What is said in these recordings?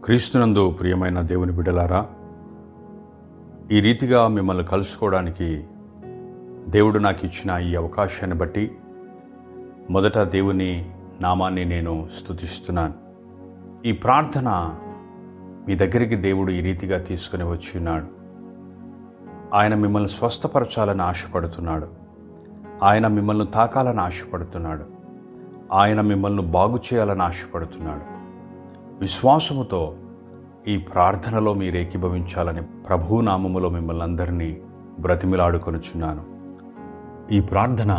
క్రీస్తునందు ప్రియమైన దేవుని బిడ్డలారా, ఈ రీతిగా మిమ్మల్ని కలుసుకోవడానికి దేవుడు నాకు ఇచ్చిన ఈ అవకాశాన్ని బట్టి మొదట దేవుని నామాన్ని నేను స్తుతిస్తున్నాను. ఈ ప్రార్థన మీ దగ్గరికి దేవుడు ఈ రీతిగా తీసుకుని వచ్చి ఉన్నాడు. ఆయన మిమ్మల్ని స్వస్థపరచాలని ఆశపడుతున్నాడు. ఆయన మిమ్మల్ని తాకాలని ఆశపడుతున్నాడు. ఆయన మిమ్మల్ని బాగు చేయాలని ఆశపడుతున్నాడు. విశ్వాసముతో ఈ ప్రార్థనలో మీరు ఏకీభవించాలని ప్రభువు నామములో మిమ్మల్ని అందరినీ బ్రతిమిలాడుకొనుచున్నాను. ఈ ప్రార్థన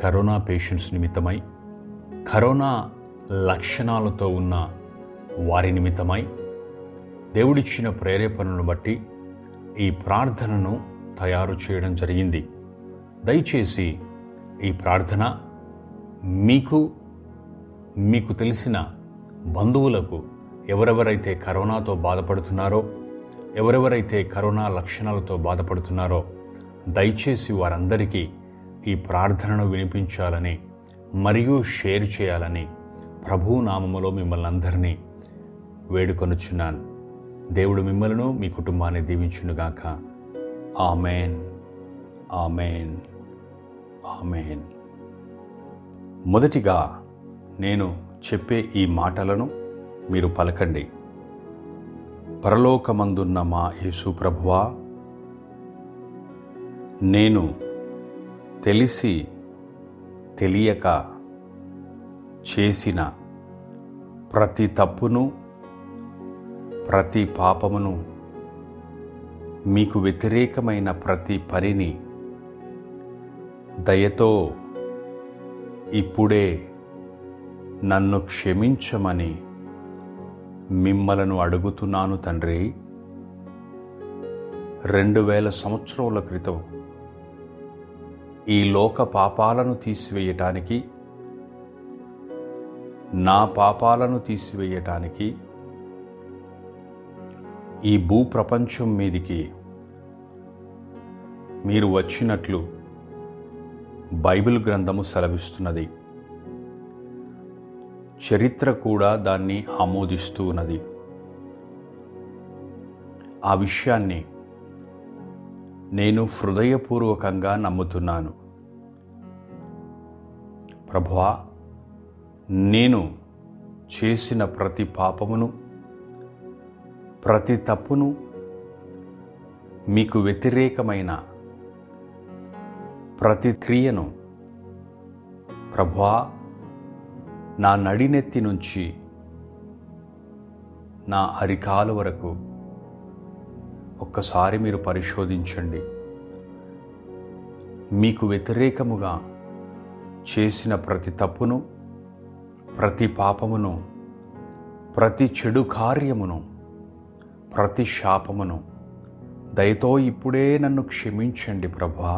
కరోనా పేషెంట్స్ నిమిత్తమై, కరోనా లక్షణాలతో ఉన్న వారి నిమిత్తమై దేవుడిచ్చిన ప్రేరేపణను బట్టి ఈ ప్రార్థనను తయారు చేయడం జరిగింది. దయచేసి ఈ ప్రార్థన మీకు తెలిసిన బంధువులకు, ఎవరెవరైతే కరోనాతో బాధపడుతున్నారో, ఎవరెవరైతే కరోనా లక్షణాలతో బాధపడుతున్నారో, దయచేసి వారందరికీ ఈ ప్రార్థనను వినిపించాలని మరియు షేర్ చేయాలని ప్రభువు నామములో మిమ్మల్ని అందరినీ వేడుకొనుచున్నాను. దేవుడు మిమ్మల్ని, మీ కుటుంబాన్ని దీవించునుగాక. ఆమేన్, ఆమేన్, ఆమేన్. మొదటిగా నేను చెప్పే ఈ మాటలను మీరు పలకండి. పరలోకమందున్న మా యేసు ప్రభువా, నేను తెలిసి తెలియక చేసిన ప్రతి తప్పును, ప్రతి పాపమును, మీకు వ్యతిరేకమైన ప్రతి పనిని దయతో ఇప్పుడే నన్ను క్షమించమని మిమ్మలను అడుగుతున్నాను తండ్రి. 2000 సంవత్సరాల క్రితం ఈ లోక పాపాలను తీసివేయటానికి, నా పాపాలను తీసివేయటానికి ఈ భూప్రపంచం మీదికి మీరు వచ్చినట్లు బైబిల్ గ్రంథము సెలవిస్తున్నది. చరిత్ర కూడా దాన్ని ఆమోదిస్తూ ఉన్నది. ఆ విషయాన్ని నేను హృదయపూర్వకంగా నమ్ముతున్నాను. ప్రభువా, నేను చేసిన ప్రతి పాపమును, ప్రతి తప్పును, మీకు వ్యతిరేకమైన ప్రతి క్రియను ప్రభువా, నా నడినెత్తి నుంచి నా అరికాలు వరకు ఒక్కసారి మీరు పరిశోధించండి. మీకు వ్యతిరేకముగా చేసిన ప్రతి తప్పును, ప్రతి పాపమును, ప్రతి చెడు కార్యమును, ప్రతి శాపమును దయతో ఇప్పుడే నన్ను క్షమించండి ప్రభువా.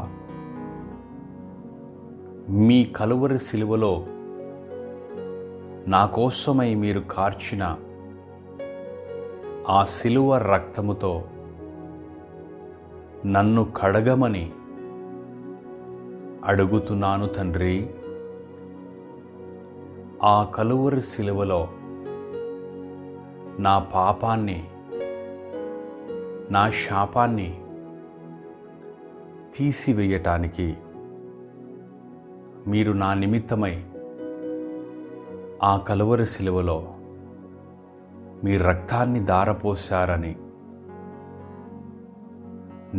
మీ కలువరి సిలువలో నా కోసమై మీరు కార్చిన ఆ సిలువ రక్తముతో నన్ను కడగమని అడుగుతున్నాను తండ్రి. ఆ కలువరి సిలువలో నా పాపాన్ని, నా శాపాన్ని తీసివేయటానికి మీరు నా నిమిత్తమై ఆ కలువరి సిలువలో మీ రక్తాన్ని ధారపోశారని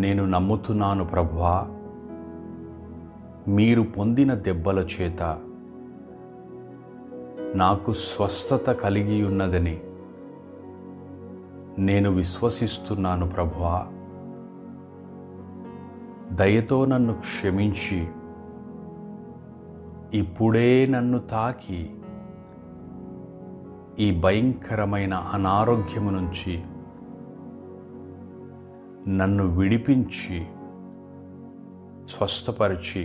నేను నమ్ముతున్నాను ప్రభువా. మీరు పొందిన దెబ్బల చేత నాకు స్వస్థత కలిగి ఉన్నదని నేను విశ్వసిస్తున్నాను ప్రభువా. దయతో నన్ను క్షమించి ఇప్పుడే నన్ను తాకి ఈ భయంకరమైన అనారోగ్యము నుంచి నన్ను విడిపించి, స్వస్థపరిచి,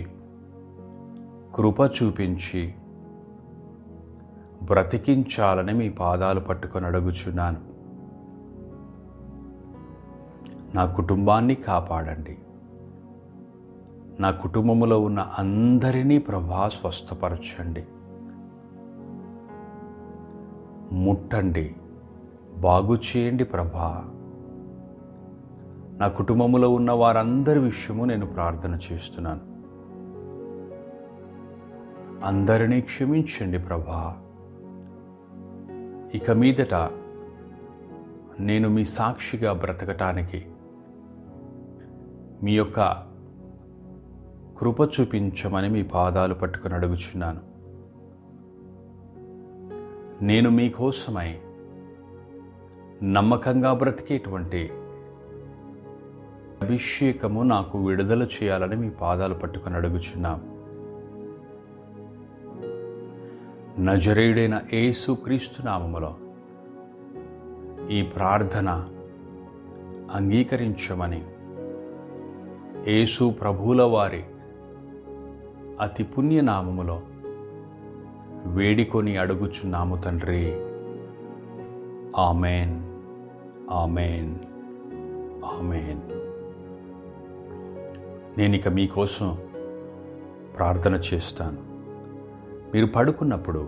కృప చూపించి బ్రతికించాలని మీ పాదాలు పట్టుకొని అడుగుచున్నాను. నా కుటుంబాన్ని కాపాడండి, నా కుటుంబంలో ఉన్న అందరినీ ప్రభా స్వస్థపరచండి, ముట్టండి, బాగు చేయండి ప్రభా. నా కుటుంబంలో ఉన్న వారందరి విషయము నేను ప్రార్థన చేస్తున్నాను. అందరినీ క్షమించండి ప్రభా. ఇక మీదట నేను మీ సాక్షిగా బ్రతకటానికి మీ యొక్క కృప చూపించమని మీ పాదాలు పట్టుకుని అడుగుచున్నాను. నేను మీకోసమై నమ్మకంగా బ్రతికేటువంటి అభిషేకము నాకు విడుదల చేయాలని మీ పాదాలు పట్టుకుని అడుగుచున్నాం. నజరేయుడైన యేసు క్రీస్తు నామములో ఈ ప్రార్థన అంగీకరించమని యేసు ప్రభువుల వారి అతి పుణ్యనామములో వేడికొని అడుగుచున్నాము తండ్రి. Amen, amen, amen. నేనిక మీకోసం ప్రార్థన చేస్తాను. మీరు పడుకున్నప్పుడు,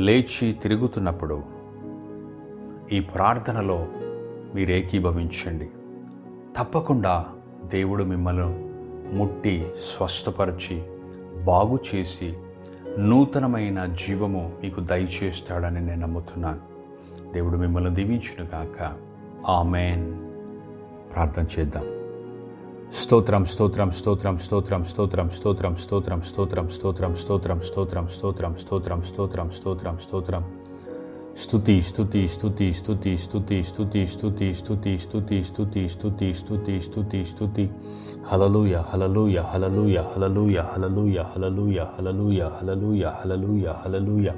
లేచి తిరుగుతున్నప్పుడు ఈ ప్రార్థనలో మీరు ఏకీభవించండి. తప్పకుండా దేవుడు మిమ్మల్ని ముట్టి స్వస్థపరిచి బాగు చేసి నూతనమైన జీవము మీకు దయచేస్తాడని నేను నమ్ముతున్నాను. దేవుడు మిమ్మల్ని దీవించునుగాక. ఆమెన్. ప్రార్థన చేద్దాం. స్తోత్రం, స్తోత్రం, స్తోత్రం, స్తోత్రం, స్తోత్రం, స్తోత్రం, స్తోత్రం, స్తోత్రం, స్తోత్రం, స్తోత్రం, స్తోత్రం, స్తోత్రం, స్తోత్రం, స్తోత్రం, స్తోత్రం, స్తోత్రం. స్తుతి, స్తుతి, స్తుతి, స్తుతి, స్తుతి, స్తుతి, స్తుతి, స్తుతి, స్తుతి, స్తుతి, స్తుతి, స్తుతి, స్తుతి, స్తుతి. హల్లెలూయ, హల్లెలూయ, హల్లెలూయ, హల్లెలూయ, హల్లెలూయ, హల్లెలూయ, హల్లెలూయ, హల్లెలూయ, హల్లెలూయ, హల్లెలూయ.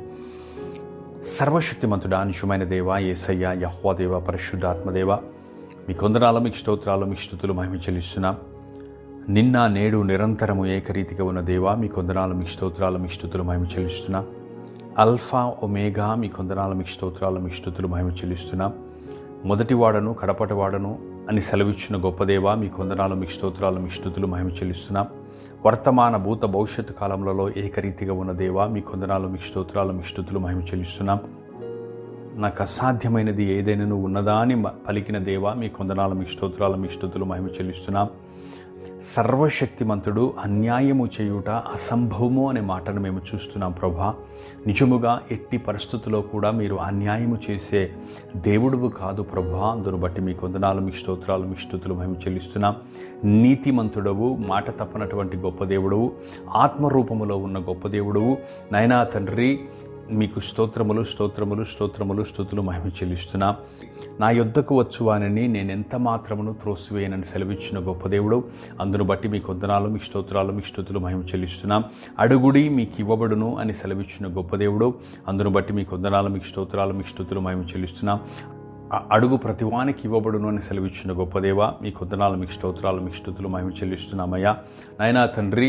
సర్వశక్తిమంతుడా, నిజమైన దేవా, యేసయ్య, యెహోవా దేవా, పరిశుద్ధాత్మదేవ, మీ కొందనాలు, మీకు స్తోత్రాలు, మీకు స్తుతులు, మహిమ చెల్లిస్తున్నాం. నిన్న నేడు నిరంతరము ఏకరీతిగా ఉన్న దేవా, మీ కొందనాలు, మీకు స్తోత్రాలు, మీకు స్తుతులు, మహిమ చెల్లిస్తున్నాం. అల్ఫా ఒమేగా, మీ కొందనాలు, మీకు స్తోత్రాలు, మీకు స్తుతులు, మహిమ చెల్లిస్తున్నాం. మొదటివాడను కడపటివాడను అని సెలవిచ్చిన గొప్ప దేవా, మీ కొందనాలు, మీకు స్తోత్రాలు, మీకు స్తుతులు, మహిమ చెల్లిస్తున్నాం. వర్తమాన భూత భవిష్యత్తు కాలంలో ఏకరీతిగా ఉన్న దేవా, మీ కొందనాలు, మీకు స్తోత్రాలు, మీకు స్తుతులు, మహిమ చెల్లిస్తున్నాం. నాకు అసాధ్యమైనది ఏదైనా ఉన్నదా అని పలికిన దేవా, మీ కొందనాలు, మీకు స్తోత్రాలు, మీకు స్తుతులు, మహిమ చెల్లిస్తున్నాం. సర్వశక్తిమంతుడు అన్యాయము చేయుట అసంభవము అనే మాటను మేము చూస్తున్నాం ప్రభా. నిజముగా ఎట్టి పరిస్థితుల్లో కూడా మీరు అన్యాయము చేసే దేవుడువు కాదు ప్రభా. అందును బట్టి మీ కొందనాలు, మీ స్తోత్రాలు, మీ స్తుతులు, మహిమ చెల్లిస్తున్నాం. నీతిమంతుడవు, మాట తప్పనటువంటి గొప్ప దేవుడవు, ఆత్మరూపములో ఉన్న గొప్ప దేవుడవు నైనా తండ్రి, మీకు స్తోత్రములు, స్తోత్రములు, స్తోత్రములు, స్తుతులు, మహిమ చెల్లిస్తున్నా. నా యొద్దకు వచ్చువానని నేనెంత మాత్రమును త్రోసివేయనని సెలవిచ్చిన గొప్ప దేవుడు. అందును బట్టి మీ కొందనాలు, మీ స్తోత్రాలు, మీ స్తుతులు, మహిమ చెల్లిస్తున్నాం. అడుగుడి మీకు ఇవ్వబడును అని సెలవిచ్చిన గొప్ప దేవుడు. అందును బట్టి మీ కొందనాలు, మీకు స్తోత్రాలు, మీ స్తుతులు, మహిమ చెల్లిస్తున్నాం. అడుగు ప్రతివానికి ఇవ్వబడును అని సెలవిచ్చిన గొప్ప దేవ, మీ కొందనాలు, మీకు స్తోత్రాలు, మీకు స్తుతులు, మహిమ చెల్లిస్తున్నామయ్యా. నాయనా తండ్రి,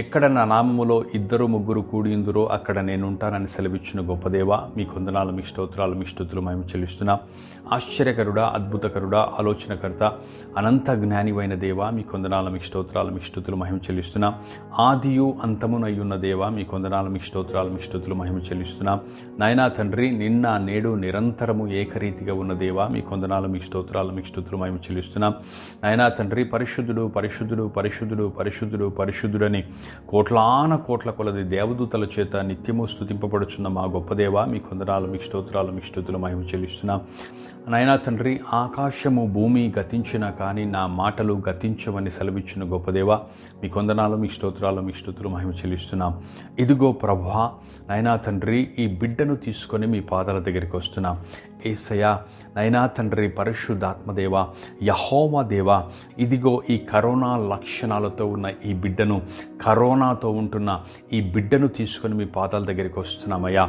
ఎక్కడ నా నామములో ఇద్దరు ముగ్గురు కూడిందురో అక్కడ నేను ఉంటానని సెలవిచ్చిన గొప్ప దేవ, మీ కొందనాలు, మీకు స్తోత్రాలు, మీకు స్తుతులు, మహిమ చెల్లిస్తున్నా. ఆశ్చర్యకరుడా, అద్భుతకరుడా, ఆలోచనకర్త, అనంత జ్ఞానివైన దేవ, మీ కొందనాలు, మీకు స్తోత్రాలు, మీకు స్తుతులు, మహిమ చెల్లిస్తున్నా. ఆదియు అంతమునయ్యున్న దేవ, మీ కొందనాలు, మీకు స్తోత్రాలు, మీకు స్తుతులు, మహిమ చెల్లిస్తున్నా. నాయనా తండ్రి, నిన్న నేడు నిరంతరము ఏకరీతిగా ఉన్న దేవా, మీ కొందనాలు, మీ స్తోత్రాలు, మీ స్తుతులు, మహిమ చెల్లిస్తున్నాం. నాయనా తండ్రి, పరిశుద్ధుడు, పరిశుద్ధుడు, పరిశుద్ధుడు, పరిశుద్ధుడు, పరిశుద్ధుడని కోట్లాన కోట్ల కొలది దేవదూతల చేత నిత్యము స్తుతింపబడుచున్న మా గొప్ప దేవా, మీ కొందనాలు, మీ స్తోత్రాలు, మీ స్తుతులు, మహిమ చెల్లిస్తున్నాం. నాయనా తండ్రి, ఆకాశము భూమి గతించినా కానీ నా మాటలు గతించవని సెలవిచ్చిన గొప్ప దేవా, మీ కొందనాలు, మీ స్తోత్రాలు, మీ స్తుతులు, మహిమ చెల్లిస్తున్నాం. ఇదిగో ప్రభువా, నాయనా తండ్రి, ఈ బిడ్డను తీసుకొని మీ పాదాల దగ్గరికి వస్తున్నాం. యేసయ్యా, నైనా తండ్రి, పరిశుద్ధాత్మదేవ, యెహోవా దేవా, ఇదిగో ఈ కరోనా లక్షణాలతో ఉన్న ఈ బిడ్డను, కరోనాతో ఉంటున్న ఈ బిడ్డను తీసుకొని మీ పాదాల దగ్గరికి వస్తున్నామయ్యా.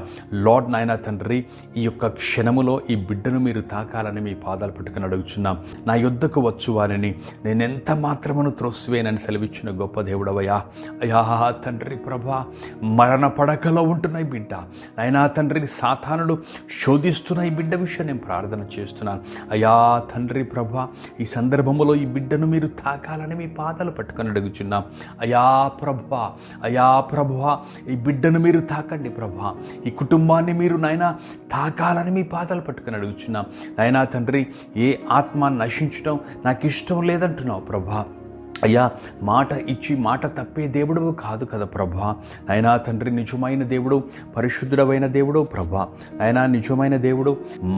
లార్డ్, నాయనా తండ్రి, ఈ యొక్క క్షణములో ఈ బిడ్డను మీరు తాకాలని మీ పాదాలు పట్టుకుని అడుగుచున్నాం. నా యొద్దకు వచ్చు వారిని నేనెంత మాత్రమును త్రోసివేనని సెలవిచ్చిన గొప్ప దేవుడవయ్యా. అయ్యా తండ్రి ప్రభా, మరణ పడకలో ఉంటున్న ఈ బిడ్డ, నైనా తండ్రి, సాతానుడు శోధిస్తున్న ఈ బిడ్డ విషయం నేను ప్రార్థన చేస్తున్నాను. అయా తండ్రి ప్రభా, ఈ సందర్భంలో ఈ బిడ్డను మీరు తాకాలని మీ పాదాలు పట్టుకొని అడుగుచున్నాం. అయా ప్రభా, ఈ బిడ్డను మీరు తాకండి ప్రభా. ఈ కుటుంబాన్ని మీరు నాయన తాకాలని మీ పాదాలు పట్టుకొని అడుగుచున్నాం. నాయనా తండ్రి, ఏ ఆత్మ నశించడం నాకు ఇష్టం లేదంటున్నావు ప్రభా. అయ్యా, మాట ఇచ్చి మాట తప్పే దేవుడు కాదు కదా ప్రభా. అయినా తండ్రి, నిజమైన దేవుడు, పరిశుద్ధుడమైన దేవుడు ప్రభా. అయినా నిజమైన దేవుడు,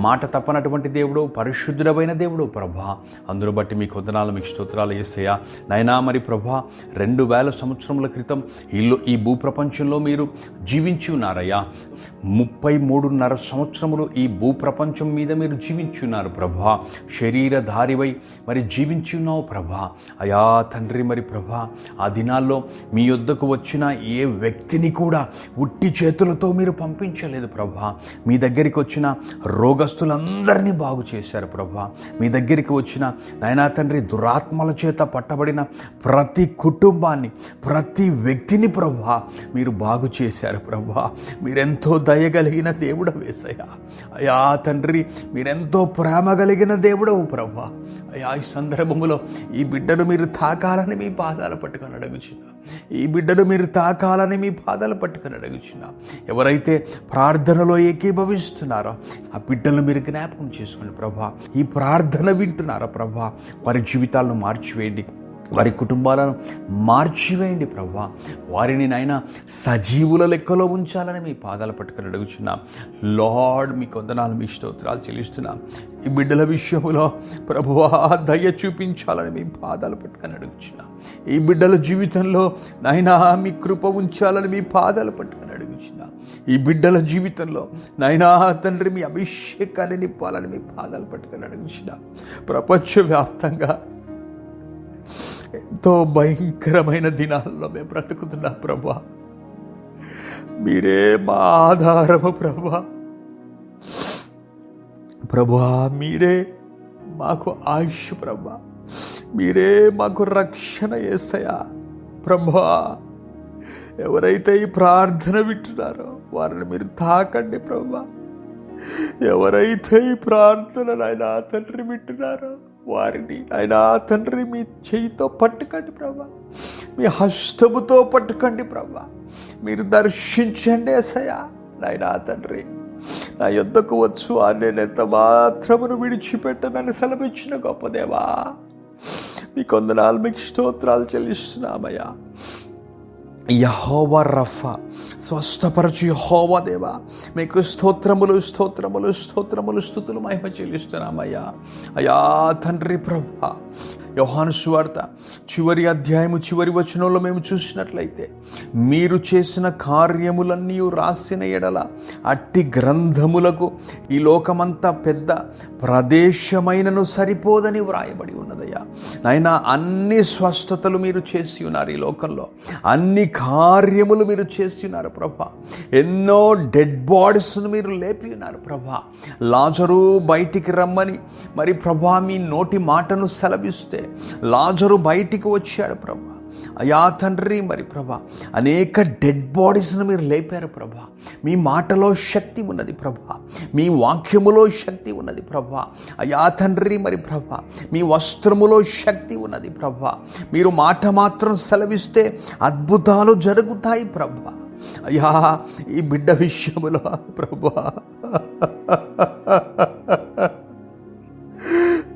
మాట తప్పనటువంటి దేవుడు, పరిశుద్ధుడమైన దేవుడు ప్రభా. అందును బట్టి మీకు వందనాలు, మీకు స్తోత్రాలు యేసయ్యా. నైనా మరి ప్రభా, 2000 సంవత్సరముల క్రితం ఈ భూప్రపంచంలో మీరు జీవించి ఉన్నారయ్యా. 33.5 సంవత్సరములు ఈ భూప్రపంచం మీద మీరు జీవించి ఉన్నారు ప్రభా. శరీరధారివై మరి జీవించి ఉన్నావు ప్రభా. అయా తండ్రి, మరి ప్రభా, ఆ దినాల్లో మీ యొద్దకు వచ్చిన ఏ వ్యక్తిని కూడా ఉట్టి చేతులతో మీరు పంపించలేదు ప్రభా. మీ దగ్గరికి వచ్చిన రోగస్తులందరినీ బాగు చేశారు ప్రభా. మీ దగ్గరికి వచ్చిన నాయనా తండ్రి, దురాత్మల చేత పట్టబడిన ప్రతి కుటుంబాన్ని, ప్రతి వ్యక్తిని ప్రభా మీరు బాగు చేశారు ప్రభా. మీరెంతో దయగలిగిన దేవుడవు యేసయ్యా. అయా తండ్రి, మీరెంతో ప్రేమ కలిగిన దేవుడవు ప్రభా. అయా, ఈ సందర్భంలో ఈ బిడ్డను మీరు తాకాలని మీ పాదాలు పట్టుకొని అడుగుచున్నా. ఈ బిడ్డను మీరు తాకాలని మీ పాదాలు పట్టుకొని అడుగుచున్నా. ఎవరైతే ప్రార్థనలో ఏకీభవిస్తున్నారో ఆ బిడ్డలను మీరు జ్ఞాపకం చేసుకోండి ప్రభా. ఈ ప్రార్థన వింటున్నారా ప్రభా, వారి జీవితాలను మార్చివేయండి, వారి కుటుంబాలను మార్చివేయండి ప్రభా. వారిని నాయన సజీవుల లెక్కలో ఉంచాలని మీ పాదాలు పట్టుకొని అడుగుచున్నాం. లార్డ్, మీకు వందనాలు, మీ స్తోత్రాలు చెల్లిస్తున్నాం. ఈ బిడ్డల విషయంలో ప్రభువా దయ చూపించాలని మీ పాదాలు పట్టుకొని అడుగుచున్నాం. ఈ బిడ్డల జీవితంలో నాయనా మీ కృప ఉంచాలని మీ పాదాలు పట్టుకొని అడుగుచున్నాం. ఈ బిడ్డల జీవితంలో నాయనా తండ్రి, మీ అభిషేకాన్ని నింపాలని మీ పాదాలు పట్టుకొని అడుగుచున్నాం. ప్రపంచవ్యాప్తంగా ఎంతో భయంకరమైన దినాల్లో మేము బ్రతుకుతున్నాం ప్రభా. మీరే మా ఆధారము ప్రభా. ప్రభా, మీరే మాకు ఆయుష్ ప్రభా. మీరే మాకు రక్షణ యేసయ్యా ప్రభా. ఎవరైతే ఈ ప్రార్థన వింటున్నారో వారిని మీరు తాకండి ప్రభా. ఎవరైతే ఈ ప్రార్థన నాయనా తండ్రి వింటున్నారో వారిని నాయనా తండ్రి మీ చేయితో పట్టుకండి ప్రభా. మీ హస్తముతో పట్టుకండి ప్రభా. మీరు దర్శించండి యేసయ్యా. నాయనా తండ్రి, నా యొద్దకు వచ్చు నేను ఎంత మాత్రమును విడిచిపెట్టనని సెలవిచ్చిన గొప్ప దేవా, మీకు వందనాలు, మీకు స్తోత్రాలు చెల్లిస్తున్నామయ్యా. యెహోవా రఫా, స్వస్థపరచు యెహోవా దేవా, మీకు స్తోత్రములు స్తోత్రములు స్తోత్రములు స్తుతులు మహిమ చెల్లిస్తున్నామయ్యా. అయా తండ్రి ప్రభా, యోహాను సువార్త చివరి అధ్యాయము చివరి వచనంలో మేము చూసినట్లయితే, మీరు చేసిన కార్యములన్నీ రాసిన ఎడల అట్టి గ్రంథములకు ఈ లోకమంతా పెద్ద ప్రదేశమైనను సరిపోదని వ్రాయబడి ఉన్నదయ్యా. నాయనా, అన్ని స్వస్థతలు మీరు చేసి ఉన్నారు ఈ లోకంలో, అన్ని కార్యములు మీరు చేసి ఉన్నారు ప్రభా. ఎన్నో డెడ్ బాడీస్ను మీరు లేపి ఉన్నారు ప్రభా. లాజరు బయటికి రమ్మని మరి ప్రభా మీ నోటి మాటను సెలవిస్తే లాజరు బయటికి వచ్చాడు ప్రభా. అయా తండ్రి, మరి ప్రభా, అనేక డెడ్ బాడీస్ను మీరు లేపారు ప్రభా. మీ మాటలో శక్తి ఉన్నది ప్రభా. మీ వాక్యములో శక్తి ఉన్నది ప్రభా. అయా తండ్రి, మరి ప్రభా, మీ వస్త్రములో శక్తి ఉన్నది ప్రభా. మీరు మాట మాత్రం సెలవిస్తే అద్భుతాలు జరుగుతాయి ప్రభా. అయ్యా, ఈ బిడ్డ విషయములో ప్రభా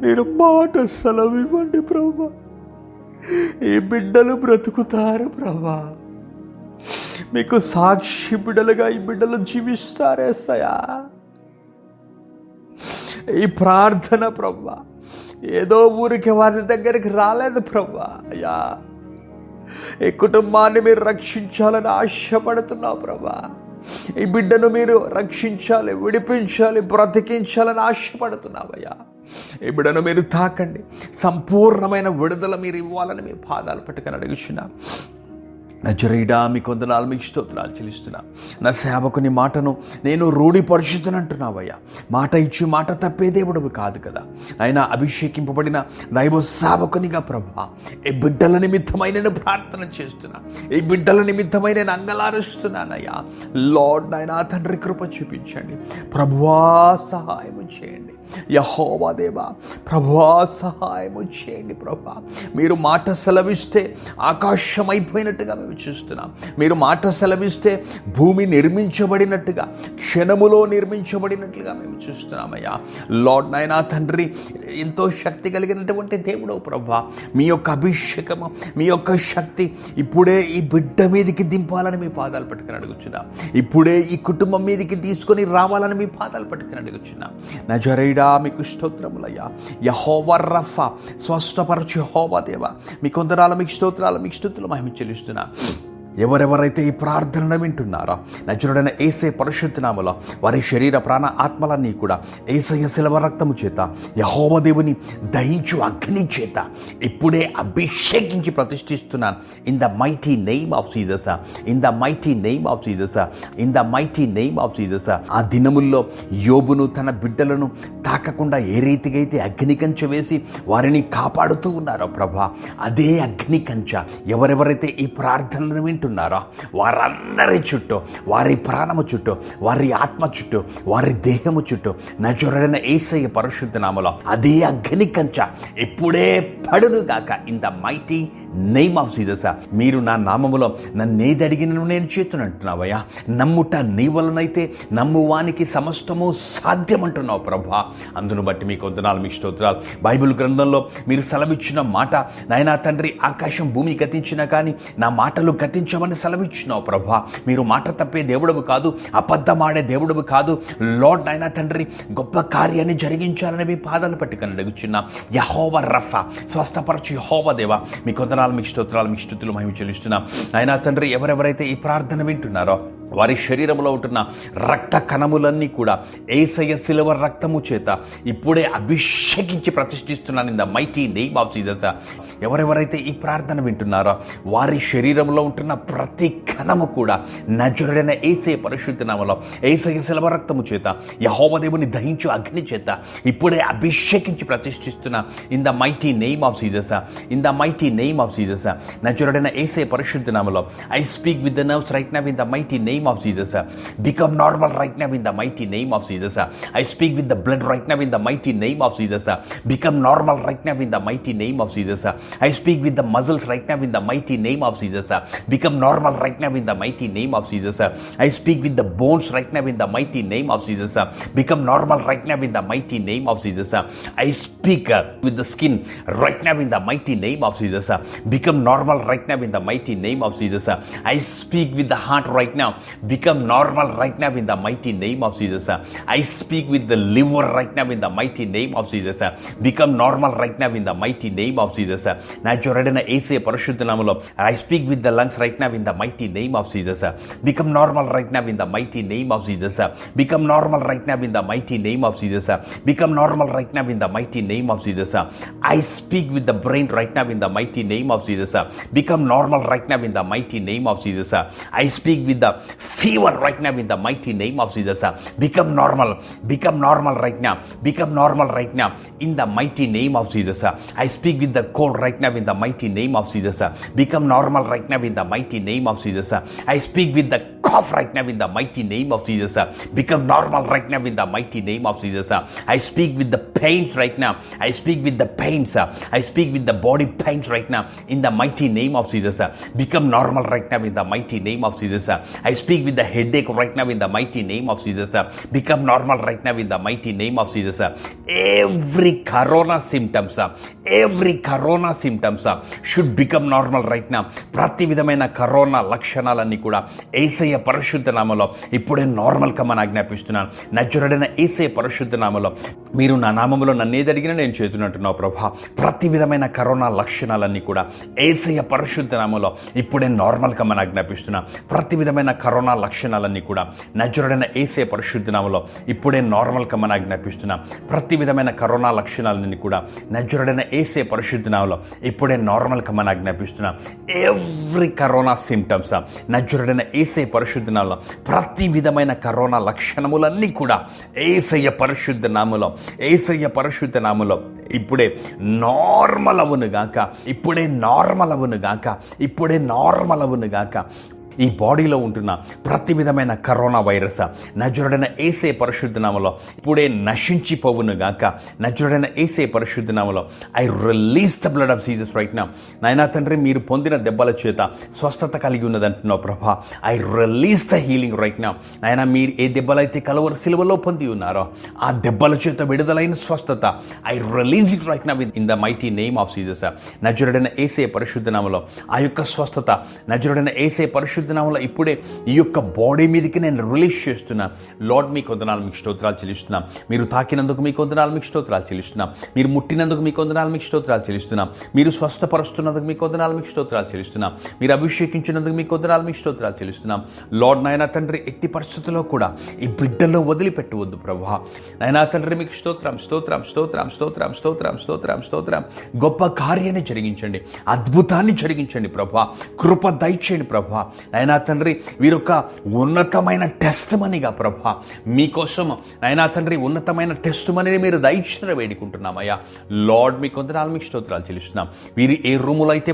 మీరు మాట సెలవివ్వండి ప్రభా. ఈ బిడ్డలు బ్రతుకుతారు ప్రభా. మీకు సాక్షి బిడ్డలుగా ఈ బిడ్డలు జీవిస్తారేసయా. ఈ ప్రార్థన ప్రభా ఏదో ఊరికి వారి దగ్గరికి రాలేదు ప్రభా. అయ్యా, ఈ కుటుంబాన్ని మీరు రక్షించాలని ఆశపడుతున్నావు ప్రభా. ఈ బిడ్డను మీరు రక్షించాలి, విడిపించాలి, బ్రతికించాలని ఆశపడుతున్నావయ్యా. ఈ బిడ్డను మీరు తాకండి, సంపూర్ణమైన విడుదల మీరు ఇవ్వాలని మీ పాదాలు పట్టుకొని అడుగుచున్నా. నజరేయుడా మీకు వందనాలు, మీకు స్తోత్రాలు చెల్లిస్తున్నా. నా సేవకుని మాటను నేను రూఢిపరుచుతునంటున్నావయ్యా. మాట ఇచ్చి మాట తప్పే దేవుడు కాదు కదా. ఆయన అభిషేకింపబడిన దైవ సేవకునిగా ప్రభా, ఈ బిడ్డల నిమిత్తమై నేను ప్రార్థన చేస్తున్నా. ఈ బిడ్డల నిమిత్తమై నేను అంగలారుస్తున్నానయ్యా. లార్డ్ నాయనా తండ్రి కృప చూపించండి ప్రభువా, సహాయం చేయండి యెహోవా దేవా. ప్రభువా సహాయము చేయండి ప్రభా. మీరు మాట సెలవిస్తే ఆకాశం అయిపోయినట్టుగా మేము చూస్తున్నాం. మీరు మాట సెలవిస్తే భూమి నిర్మించబడినట్టుగా, క్షణములో నిర్మించబడినట్లుగా మేము చూస్తున్నామయ్యా. లార్డ్ నాయనా తండ్రి, ఎంతో శక్తి కలిగినటువంటి దేవుడు ప్రభా. మీ యొక్క అభిషేకము, మీ యొక్క శక్తి ఇప్పుడే ఈ బిడ్డ మీదకి దింపాలని మీ పాదాలు పట్టుకుని అడుగుచున్నా. ఇప్పుడే ఈ కుటుంబం మీదకి తీసుకొని రావాలని మీ పాదాలు పట్టుకుని అడుగుచున్నా. నజరేయుడా మీకు స్తోత్రములయ్యా. యెహోవా రఫా, స్వస్థపరచు యెహోవా దేవా. మీ కొందరాలు మీకు స్తోత్రాలు, మీకు స్తుతులు మహిమ చెల్లిస్తున్నా. ఎవరెవరైతే ఈ ప్రార్థనను వింటున్నారో నజరుడైన యేసే పరిశుద్ధ నామములో వారి శరీర ప్రాణ ఆత్మలన్నీ కూడా యేసయ్య శిలువ రక్తము చేత, యెహోవా దేవుని దహించు అగ్ని చేత ఇప్పుడే అభిషేకించి ప్రతిష్ఠిస్తున్నాను. In the mighty name of Jesus, in the mighty name of Jesus, in the mighty name of Jesus. ఆ దినముల్లో యోబును తన బిడ్డలను తాకకుండా ఏ రీతిగా అయితే అగ్ని కంచె వేసి వారిని కాపాడుతూ ఉన్నారో ప్రభా, అదే అగ్ని కంచె ఎవరెవరైతే ఈ ప్రార్థనను వింటున్నారో వారందరి చుట్టూ, వారి ప్రాణము చుట్టూ, వారి ఆత్మ చుట్టూ, వారి దేహము చుట్టూ నజరేయుడైన యేసయ్య పరిశుద్ధ నామములో అదే అగ్ని కంచె ఇప్పుడే పడును గాక. In the mighty name of Jesus. మీరు నా నామములో నన్నేది అడిగినను నేను చేతునంటున్నావయ్యా. నమ్ముట నీ వలనైతే నమ్మువానికి సమస్తము సాధ్యమంటున్నావు ప్రభా. అందును బట్టి మీకు వందనాలు, మీకు స్తోత్రాలు. బైబిల్ గ్రంథంలో మీరు సెలవిచ్చిన మాట నాయనా తండ్రి, ఆకాశం భూమి గతించినా కానీ నా మాటలు గతించమని సెలవిచ్చినావు ప్రభా. మీరు మాట తప్పే దేవుడవు కాదు, అబద్ధమాడే దేవుడవు కాదు. లార్డ్ నాయనా తండ్రి, గొప్ప కార్యాన్ని జరిగించాలని మీ పాదాలు పట్టుకొని అడుగుచున్నా. యెహోవా రఫా, స్వస్థపరచు యెహోవా దేవా. మీకు వందనాలు, మీకు స్తోత్రాలు, మీకు స్తుతులు మహిమ చెల్లిస్తున్నా. అయినా తండ్రి, ఎవరెవరైతే ఈ ప్రార్థన వింటున్నారో వారి శరీరంలో ఉంటున్న రక్త కణములన్నీ కూడా యేసయ్య శిలువ రక్తము చేత ఇప్పుడే అభిషేకించి ప్రతిష్ఠిస్తున్నాను. In the mighty name of Jesus. ఎవరెవరైతే ఈ ప్రార్థన వింటున్నారో వారి శరీరంలో ఉంటున్న ప్రతి కణము కూడా నజరేయుడైన యేసయ్య పరిశుద్ధ నామములో యేసయ్య శిలువ రక్తము చేత, యెహోవా దేవుని దహించు అగ్ని చేత ఇప్పుడే అభిషేకించి ప్రతిష్ఠిస్తున్నా. In the mighty name of Jesus, in the mighty name of Jesus. నజరేయుడైన యేసయ్య పరిశుద్ధ నామములో I speak with the nerves right now in the mighty name of Jesus. Become normal right now in the mighty name of Jesus. I speak with the blood right now in the mighty name of Jesus. Become normal right now in the mighty name of Jesus. I speak with the muscles right now in the mighty name of Jesus. Become normal right now in the mighty name of Jesus. I speak with the bones right now in the mighty name of Jesus. Become normal right now in the mighty name of Jesus. I speak with the skin right now in the mighty name of Jesus. Become normal right now in the mighty name of Jesus. I speak with the heart right now. Become normal right now in the mighty name of Jesus. I speak with the liver right now in the mighty name of Jesus. Become normal right now in the mighty name of Jesus. నజరేయుడైన యేసయ్య పరిశుద్ధ నామములో I speak with the lungs right now in the mighty name of Jesus. Become normal right now in the mighty name of Jesus. Become normal right now in the mighty name of Jesus. Become normal right now in the mighty name of Jesus. I speak with the brain right now in the mighty name of Jesus. Become normal right now in the mighty name of Jesus. I speak with the fever right now in the mighty name of Jesus. Become normal right now. Become normal right now in the mighty name of Jesus. I speak with the cold right now in the mighty name of Jesus. Become normal right now in the mighty name of Jesus. I speak with the cough right now in the mighty name of Jesus. Become normal right now in the mighty name of Jesus. I speak with the pains right now. I speak with the pains. I speak with the body pains right now in the mighty name of Jesus. Become normal right now in the mighty name of Jesus. I speak with the headache right now in the mighty name of Jesus. Become normal right now in the mighty name of Jesus. Every corona symptoms should become normal right now. ప్రతి విధమైన corona లక్షణాలన్నీ కూడా యేసయ్య పరిశుద్ధ నామములో ఇప్పుడే normal కమ్మని ఆజ్ఞాపిస్తున్నాను. నజరేయుడైన యేసయ్య పరిశుద్ధ నామములో మీరు నా నామములో నన్నేది అడిగినా నేను చేతున్నట్టున్నావు ప్రభా. ప్రతి విధమైన కరోనా లక్షణాలన్నీ కూడా యేసయ్య పరిశుద్ధ నామములో ఇప్పుడే నార్మల్ కమ్మని ఆజ్ఞాపిస్తున్నాను. ప్రతి విధమైన కరోనా కరోనా లక్షణాలన్నీ కూడా నజరుడైన యేసే పరిశుద్ధ నామములో ఇప్పుడే నార్మల్ కమ్మని ఆజ్ఞాపిస్తున్నాం. ప్రతి విధమైన కరోనా లక్షణాలన్నీ కూడా నజరుడైన యేసే పరిశుద్ధ నామములో ఇప్పుడే నార్మల్ కమ్మని ఆజ్ఞాపిస్తున్నాం. ఎవ్రీ కరోనా సిమ్టమ్స్ నజరుడైన యేసే పరిశుద్ధ నామములో ప్రతి విధమైన కరోనా లక్షణములన్నీ కూడా యేసయ్య పరిశుద్ధ నామములో ఇప్పుడే నార్మల్ అవునుగాక, ఇప్పుడే నార్మల్ అవునుగాక. ఈ బాడీలో ఉంటున్న ప్రతి విధమైన కరోనా వైరస్ నజరుడైన యేసే పరిశుద్ధ నామములో ఇప్పుడే నశించిపోవునుగాక. నజరుడైన యేసే పరిశుద్ధ నామములో I release the blood of Jesus right now. నాయనా తండ్రి, మీరు పొందిన దెబ్బల చేత స్వస్థత కలిగి ఉన్నదంటున్నావు ప్రభా. I release the healing right now. నాయనా, మీరు ఏ దెబ్బలైతే కలువరి సిలువలో పొంది ఉన్నారో ఆ దెబ్బల చేత విడుదలైన స్వస్థత I release it right now in the mighty name of Jesus. నజరుడైన యేసే పరిశుద్ధ నామములో ఆ యొక్క స్వస్థత నజరుడైన యేసే పరిశుద్ధ నామములో ఇప్పుడే ఈ యొక్క బాడీ మీదకి నేను రిలీజ్ చేస్తున్నా. లార్డ్, మీకు వందనాలు, మీకు స్తోత్రాలు చెల్లిస్తున్నాం. మీరు తాకినందుకు మీకు వందనాలు, మీకు స్తోత్రాలు చెల్లిస్తున్నాం. మీరు ముట్టినందుకు మీకు వందనాలు, మీకు స్తోత్రాలు చెల్లిస్తున్నాం. మీరు స్వస్థపరుస్తున్నందుకు మీకు వందనాలు, మీకు స్తోత్రాలు చెల్లిస్తున్నాం. మీరు అభిషేకించినందుకు మీకు వందనాలు, మీకు స్తోత్రాలు చెల్లిస్తున్నాం. లార్డ్ నాయనా తండ్రి, ఎట్టి పరిస్థితుల్లో కూడా ఈ బిడ్డల్లో వదిలిపెట్టవద్దు ప్రభా. నాయనా తండ్రి, మీకు స్తోత్రం. గొప్ప కార్యాన్ని జరిగించండి, అద్భుతాన్ని జరిగించండి ప్రభా. కృప దయచేయండి ప్రభా. నాయనా తండ్రి, వీరొక ఉన్నతమైన టెస్ట్ మనీగా ప్రభా మీకోసం నాయనా తండ్రి ఉన్నతమైన టెస్ట్ మనీని మీరు దయచిన వేడుకుంటున్నామయ్యా. లార్డ్, మీకు వందనాలు, మీకు స్తోత్రాలు చెల్లిస్తున్నాం. వీరు ఏ రూములో అయితే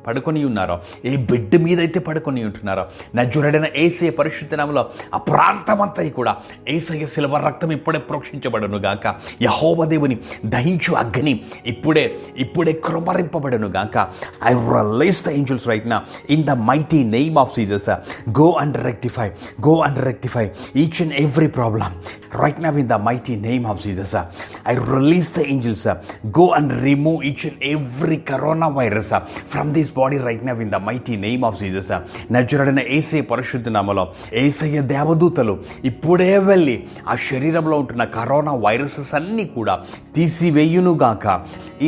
పడుకొని ఉన్నారో, ఏ బెడ్ మీద అయితే పడుకొని ఉంటున్నారో నజరుడైన యేసే పరిశుద్ధ నామములో ఆ ప్రాంతమంతా కూడా యేసయ్య శిలువ రక్తం ఇప్పుడే ప్రోక్షించబడును గాక. యెహోవా దేవుని దహించు అగ్ని ఇప్పుడే కృమరింపబడును గాక. I release the angels right now in the mighty name of Jesus. Go and rectify each and every problem right now in the mighty name of Jesus. I release the angels. Go and remove each and every coronavirus from this body right now in the mighty name of Jesus. నజరుడైన యేసే పరిశుద్ధ నామములో యేసయ్య దేవదూతలు ఇప్పుడే వెళ్ళి ఆ శరీరంలో ఉంటున్న corona viruses అన్నీ కూడా తీసివేయునుగాక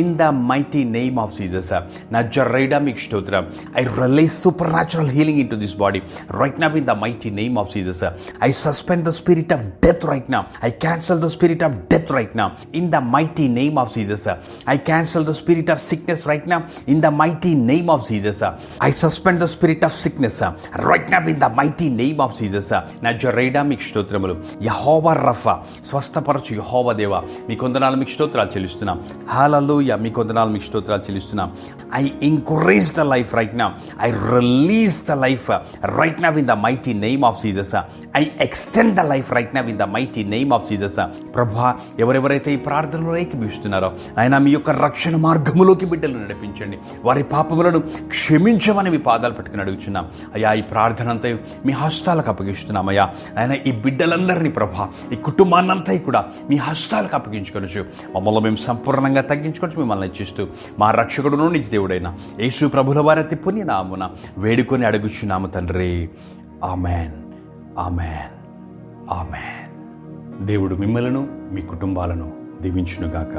in the mighty name of Jesus. నజరేయుడా, మీకు స్తోత్రం. I release supernatural healing into this body right now in the mighty name of Jesus. I suspend the spirit of death right now. I cancel the spirit of death right now in the mighty name of Jesus. I cancel the spirit of sickness right now in the mighty name of Jesus. I suspend the spirit of sickness right now in the mighty name of Jesus. నజరేయుడా, మీకు స్తోత్రములు. యెహోవా రఫా, స్వస్థపరచు యెహోవా దేవా, మీకు వందనాలు, మీకు స్తోత్రాలు చెల్లిస్తున్నాం. హల్లెలూయా, మీకు వందనాలు, మీకు స్తోత్రాలు చెల్లిస్తున్నాం. I encourage the life right now. I release the life right now in the mighty name of Jesus. I extend the life right now in the mighty name of Jesus. ప్రభా, ఎవరెవరైతే ఈ ప్రార్థనలో ఏకీభవిస్తున్నారో ఆయన మీ యొక్క రక్షణ మార్గములోకి బిడ్డలను నడిపించండి. వారి పాపములను క్షమించమని మీ పాదాలు పెట్టుకుని అడుగుచున్నాం అయ్యా. ఈ ప్రార్థన అంతా మీ హస్తాలకు అప్పగిస్తున్నాం అయ్యా. ఆయన ఈ బిడ్డలందరినీ ప్రభా, ఈ కుటుంబాన్నంతా కూడా మీ హస్తాలకు అప్పగించుకొనొచ్చు. మమ్మల్ని మేము సంపూర్ణంగా తగ్గించుకొనొచ్చు మిమ్మల్ని ఇచ్చిస్తూ మా రక్షకుడును నిజ దేవుడైన యేసు ప్రభుల వారి అతి పుణ్యనామమున వేడుకొని అడుగుచున్నాము తండ్రి. Amen, amen, amen. దేవుడు మిమ్మలను మీ కుటుంబాలను దీవించునుగాక.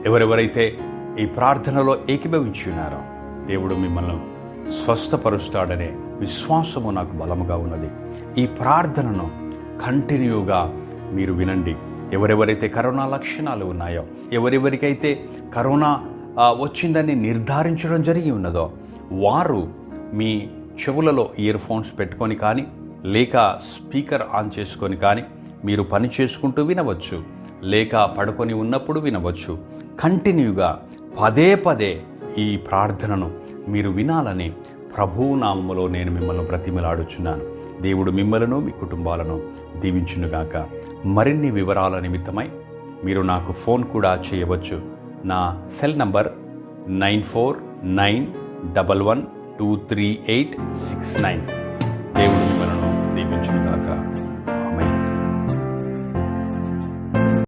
ఎవరెవరైతే ఈ ప్రార్థనలో ఏకీభవించి ఉన్నారో దేవుడు మిమ్మల్ని స్వస్థపరుస్తాడనే విశ్వాసము నాకు బలముగా ఉన్నది. ఈ ప్రార్థనను కంటిన్యూగా మీరు వినండి. ఎవరెవరైతే కరోనా లక్షణాలు ఉన్నాయో, ఎవరెవరికైతే కరోనా వచ్చిందని నిర్ధారించడం జరిగి ఉన్నదో వారు మీ చెవులలో ఇయర్ ఫోన్స్ పెట్టుకొని కానీ లేక స్పీకర్ ఆన్ చేసుకొని కానీ మీరు పని చేసుకుంటూ వినవచ్చు, లేక పడుకొని ఉన్నప్పుడు వినవచ్చు. కంటిన్యూగా పదే పదే ఈ ప్రార్థనను మీరు వినాలని ప్రభువు నామములో నేను మిమ్మల్ని బ్రతిమలాడుచున్నాను. దేవుడు మిమ్మలను మీ కుటుంబాలను దీవించునుగాక. మరిన్ని వివరాల నిమిత్తమై మీరు నాకు ఫోన్ కూడా చేయవచ్చు. నా సెల్ నంబర్ 9491123869. దేవుడు మిమ్మలను దీవించునుగాక.